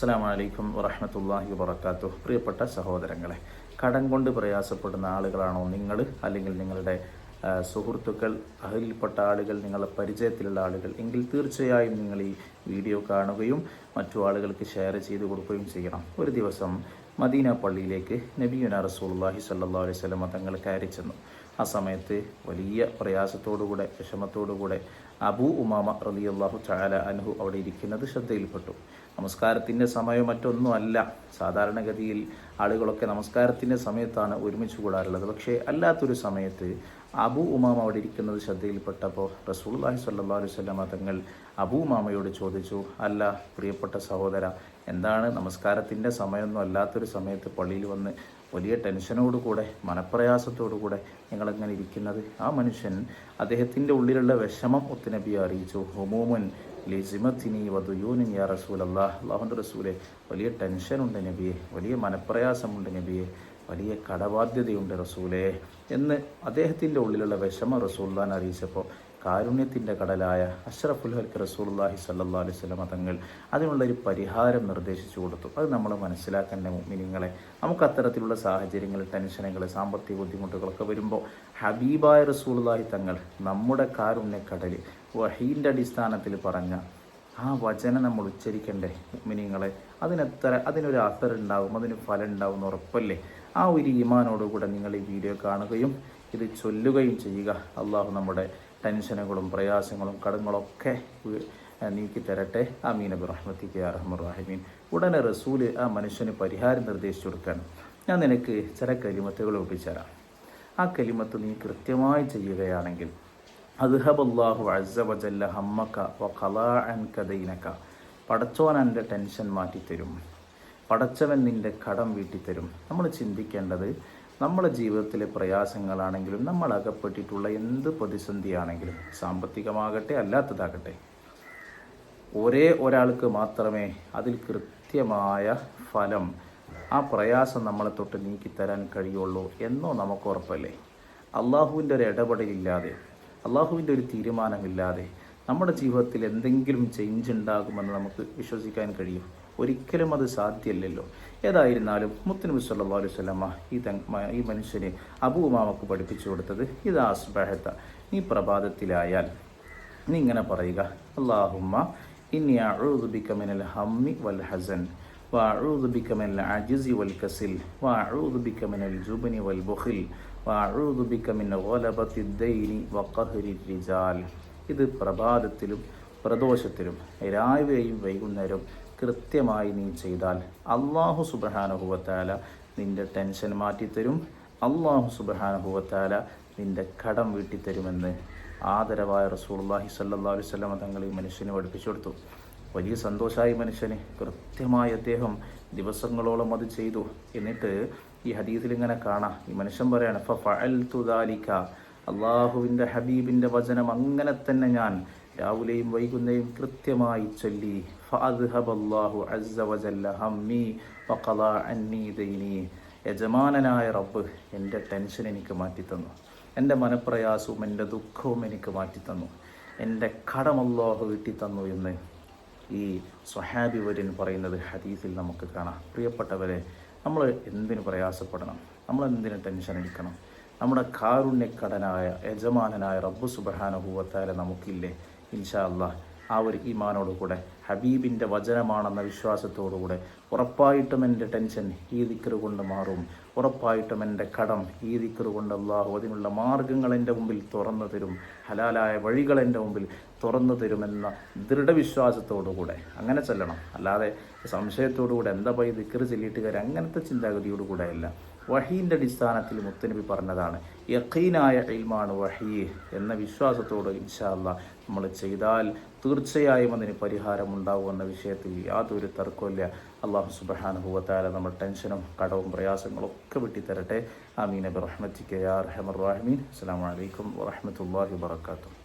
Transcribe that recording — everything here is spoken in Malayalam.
അസ്സലാമു അലൈക്കും വറഹ്മത്തുള്ളാഹി വബറകാതുഹു. പ്രിയപ്പെട്ട സഹോദരങ്ങളെ, കടം കൊണ്ട് പ്രയാസപ്പെടുന്ന ആളുകളാണോ നിങ്ങൾ? അല്ലെങ്കിൽ നിങ്ങളുടെ സുഹൃത്തുക്കൾ, അഹലിൽപ്പെട്ട ആളുകൾ, നിങ്ങളുടെ പരിചയത്തിലുള്ള ആളുകൾ എങ്കിൽ തീർച്ചയായും നിങ്ങൾ ഈ വീഡിയോ കാണുകയും മറ്റു ആളുകൾക്ക് ഷെയർ ചെയ്ത് കൊടുക്കുകയും ചെയ്യണം. ഒരു ദിവസം മദീന പള്ളിയിലേക്ക് നബിയുനാ റസൂലുള്ളാഹി സ്വല്ലല്ലാഹു അലൈഹി വസല്ലം തങ്ങൾ കയറി ചെന്നു. ആ സമയത്ത് വലിയ പ്രയാസത്തോടുകൂടെ, വിഷമത്തോടുകൂടെ അബൂ ഉമാമ റളിയല്ലാഹു തആല അൻഹു അവിടെ ഇരിക്കുന്നത് ശ്രദ്ധയിൽപ്പെട്ടു. നമസ്കാരത്തിൻ്റെ സമയം മറ്റൊന്നും അല്ല. സാധാരണഗതിയിൽ ആളുകളൊക്കെ നമസ്കാരത്തിൻ്റെ സമയത്താണ് ഒരുമിച്ച് കൂടാറുള്ളത്. പക്ഷേ അല്ലാത്തൊരു സമയത്ത് അബൂ ഉമാമ അവിടെ ഇരിക്കുന്നത് ശ്രദ്ധയിൽപ്പെട്ടപ്പോൾ റസൂലുള്ളാഹി സ്വല്ലല്ലാഹു അലൈഹി വസല്ലം തങ്ങൾ അബൂ ഉമാമയോട് ചോദിച്ചു, അല്ല പ്രിയപ്പെട്ട സഹോദര, എന്താണ് നമസ്കാരത്തിൻ്റെ സമയമൊന്നും അല്ലാത്തൊരു സമയത്ത് പള്ളിയിൽ വന്ന് വലിയ ടെൻഷനോടുകൂടെ, മനപ്രയാസത്തോടുകൂടെ നിങ്ങളെങ്ങനെ ഇരിക്കുന്നത്? ആ മനുഷ്യൻ അദ്ദേഹത്തിൻ്റെ ഉള്ളിലുള്ള വിഷമം ഒത്തുനബിയെ അറിയിച്ചു. ഹുമൂമുൻ ലിസിമത്തിനി വദുയൂനിൻ യാ റസൂലല്ലാഹ്, അല്ലാഹുവിൻ്റെ റസൂലെ, വലിയ ടെൻഷനുണ്ട് നബിയെ, വലിയ മനപ്രയാസമുണ്ട് നബിയെ, വലിയ കടബാധ്യതയുണ്ട് റസൂലേ എന്ന് അദ്ദേഹത്തിൻ്റെ ഉള്ളിലുള്ള വിഷമം റസൂലുള്ളാഹിനെ അറിയിച്ചപ്പോൾ കാരുണ്യത്തിൻ്റെ കടലായ അഷ്റഫുൽ ഹൽക്ക് റസൂലുള്ളാഹി സ്വല്ലല്ലാഹു അലൈഹി വസല്ലം തങ്ങൾ അതിനുള്ളൊരു പരിഹാരം നിർദ്ദേശിച്ചു കൊടുത്തു. അത് നമ്മൾ മനസ്സിലാക്കേണ്ട മുഅ്മിനീങ്ങളെ. നമുക്ക് അത്തരത്തിലുള്ള സാഹചര്യങ്ങൾ, ടെൻഷനുകൾ, സാമ്പത്തിക ബുദ്ധിമുട്ടുകളൊക്കെ വരുമ്പോൾ ഹബീബായ റസൂലുള്ളാഹി തങ്ങൾ നമ്മുടെ കാരുണ്യക്കടൽ വഹീൻ്റെ അടിസ്ഥാനത്തിൽ പറഞ്ഞ ആ വചനം നമ്മൾ ഉച്ചരിക്കണ്ടേ മുഅ്മിനീങ്ങളെ? അതിനൊരു അസർ ഉണ്ടാവും, അതിന് ഫലം ഉണ്ടാവും എന്ന് ഉറപ്പല്ലേ? ആ ഒരു ഈമാനോടുകൂടെ നിങ്ങൾ ഈ വീഡിയോ കാണുകയും ഇത് ചൊല്ലുകയും ചെയ്യുക. അള്ളാഹു നമ്മുടെ ടെൻഷനുകളും പ്രയാസങ്ങളും കടങ്ങളൊക്കെ നീക്കി തരട്ടെ. ആമീൻ ബിറഹ്മതിക യാ അർഹമർ റഹീമീൻ. ഉടനെ റസൂല് ആ മനുഷ്യന് പരിഹാരം നിർദ്ദേശിച്ചു കൊടുക്കുകയാണ്. ഞാൻ നിനക്ക് ചില കലിമത്തുകൾ ഒപ്പിച്ചുതരാം. ആ കലിമത്ത് നീ കൃത്യമായി ചെയ്യുകയാണെങ്കിൽ അദ്ഹബല്ലാഹു അസ്സ വജല്ല ഹമ്മക വഖലാ അൻക ദൈനക, പടച്ചോൻ എൻ്റെ ടെൻഷൻ മാറ്റിത്തരും, പടച്ചവൻ നിൻ്റെ കടം വീട്ടിത്തരും. നമ്മൾ ചിന്തിക്കേണ്ടത്, നമ്മുടെ ജീവിതത്തിലെ പ്രയാസങ്ങളാണെങ്കിലും നമ്മൾ അകപ്പെട്ടിട്ടുള്ള എന്ത് പ്രതിസന്ധിയാണെങ്കിലും, സാമ്പത്തികമാകട്ടെ അല്ലാത്തതാകട്ടെ, ഒരേ ഒരാൾക്ക് മാത്രമേ അതിൽ കൃത്യമായ ഫലം, ആ പ്രയാസം നമ്മളെ തൊട്ട് നീക്കിത്തരാൻ കഴിയുള്ളൂ എന്നോ നമുക്ക് ഉറപ്പല്ലേ? അള്ളാഹുവിൻ്റെ ഒരു ഇടപെടലില്ലാതെ, അള്ളാഹുവിൻ്റെ ഒരു തീരുമാനമില്ലാതെ നമ്മുടെ ജീവിതത്തിൽ എന്തെങ്കിലും ചേഞ്ച് ഉണ്ടാകുമെന്ന് നമുക്ക് വിശ്വസിക്കാൻ കഴിയും? ഒരിക്കലും അത് സാധ്യമല്ലല്ലോ. ഏതായിരുന്നാലും മുത്തുനബി സല്ലല്ലാഹു അലൈഹി വസല്ലമ ഈ മനുഷ്യനെ അബൂ ഉമാമക്ക് പഠിപ്പിച്ചു കൊടുത്തത്, ഇദാ അസ്ബഹത, നീ പ്രഭാതത്തിലായാൽ നീ ഇങ്ങനെ പറയുക, അല്ലാഹുമ്മ ഇന്നി അഊദു ബിക മിനൽ ഹമ്മി വൽ ഹസൻ വഅഊദു ബിക മിനൽ അജ്സി വൽ കസൽ വഅഊദു ബിക മിനൽ ജുബ്നി വൽ ബുഖൽ വഅഊദു ബിക മിൻ ഗലബത്തി ദൈനി വഖഹരി റിജാൽ. ഇത് പ്രഭാതത്തിലും പ്രദോഷത്തിലും രാവിലെയും വൈകുന്നേരവും കൃത്യമായി നീ ചെയ്താൽ അല്ലാഹു സുബ്ഹാനഹു വ തആല നിൻ്റെ ടെൻഷൻ മാറ്റിത്തരും, അല്ലാഹു സുബ്ഹാനഹു വ തആല നിൻ്റെ കടം വീട്ടിത്തരുമെന്ന് ആദരവായ റസൂലുള്ളാഹി സ്വല്ലല്ലാഹു അലൈഹി വസല്ലം തങ്ങൾ ഈ മനുഷ്യന് പഠിപ്പിച്ചു കൊടുത്തു. വലിയ സന്തോഷമായി മനുഷ്യന്. കൃത്യമായി അദ്ദേഹം ദിവസങ്ങളോളം അത് ചെയ്തു. എന്നിട്ട് ഈ ഹദീസിൽ ഇങ്ങനെ കാണാം, ഈ മനുഷ്യൻ പറയാണ്, ഫഅൽതു ദാലിക, അള്ളാഹുവിൻ്റെ ഹബീബിൻ്റെ വചനം അങ്ങനെ തന്നെ ഞാൻ രാവിലെയും വൈകുന്നേരവും കൃത്യമായി ചൊല്ലി. ഫഅദ്ഹബല്ലാഹു അസ്സ വജല്ല ഹമ്മി വഖലാ അന്നി ദൈനി, യജമാനനായ റബ്ബ് എൻ്റെ ടെൻഷൻ എനിക്ക് മാറ്റിത്തന്നു, എൻ്റെ മനപ്രയാസവും എൻ്റെ ദുഃഖവും എനിക്ക് മാറ്റിത്തന്നു, എൻ്റെ കടം അല്ലാഹു വീട്ടിത്തന്നു എന്ന് ഈ സ്വഹാബി വര്യൻ പറയുന്നത് ഹദീസിൽ നമുക്ക് കാണാം. പ്രിയപ്പെട്ടവരെ, നമ്മൾ എന്തിനു പ്രയാസപ്പെടണം? നമ്മൾ എന്തിനു ടെൻഷൻ എടുക്കണം? നമ്മുടെ കാരുണ്യക്കടനായ യജമാനനായ റബ്ബ് സുബ്ഹാനഹു വ തആല നമുക്കില്ലേ? ഇൻഷാ അല്ലാഹ് ആ ഒരു ഈമാനോടുകൂടെ, ഹബീബിൻ്റെ വചനമാണെന്ന വിശ്വാസത്തോടുകൂടെ ഉറപ്പായിട്ടും എൻ്റെ ടെൻഷൻ ഈ ദിക്ർ കൊണ്ട് മാറും, ഉറപ്പായിട്ടും എൻ്റെ കടം ഈ ദിക്ർ കൊണ്ട് അല്ലാഹു അതിനുള്ള മാർഗങ്ങൾ എൻ്റെ മുമ്പിൽ തുറന്നു തരും, ഹലാലായ വഴികൾ എൻ്റെ മുമ്പിൽ തുറന്നു തരുമെന്ന ദൃഢവിശ്വാസത്തോടുകൂടെ അങ്ങനെ ചെല്ലണം. അല്ലാതെ സംശയത്തോടുകൂടെ എന്താ പോയി ദിക്ർ ചൊല്ലിയിട്ട് കാര്യം, അങ്ങനത്തെ ചിന്താഗതിയോടുകൂടെ അല്ല. വഹീൻ്റെ അടിസ്ഥാനത്തിൽ മുത്തുനബി പറഞ്ഞതാണ്, യഖീനായ ഇൽമാണ് വഹീ എന്ന വിശ്വാസത്തോട് ഇൻഷാ അല്ലാഹ് നമ്മൾ ചെയ്താൽ തീർച്ചയായും അതിന് പരിഹാരമുണ്ടാവുമെന്ന വിഷയത്തിൽ യാതൊരു തർക്കമില്ല. അല്ലാഹു സുബ്ഹാനഹു വ തആല നമ്മുടെ ടെൻഷനും കടവും പ്രയാസങ്ങളും ഒക്കെ വിട്ടിത്തരട്ടെ. ആമീൻ ബിറഹ്മതിക യാ അർഹമർ റഹീമീൻ. അസ്സലാമു അലൈക്കും വറഹ്മത്തുള്ളാഹി വബറകാതുഹു.